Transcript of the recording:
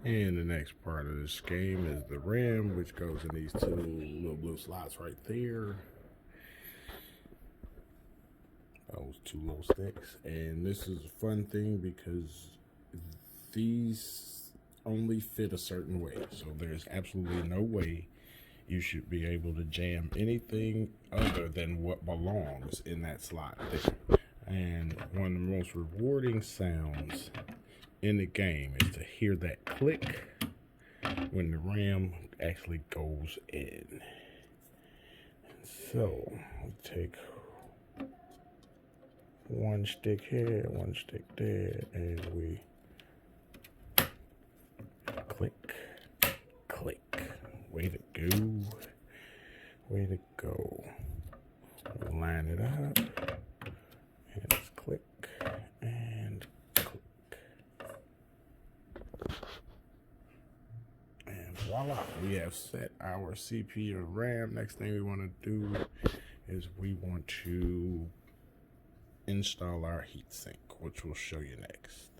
And the next part of this game is the RAM, which goes in these two little blue slots right there. Those two little sticks. And this is a fun thing because these only fit a certain way. So there's absolutely no way you should be able to jam anything other than what belongs in that slot there. And one of the most rewarding sounds in the game is to hear that click when the RAM actually goes in. And so we take one stick here, one stick there, and we click, click. Way to go. Way to go. We'll line it up. And it's click and click. And voila, we have set our CPU and RAM. Next thing we want to do is we want to install our heatsink, which we'll show you next.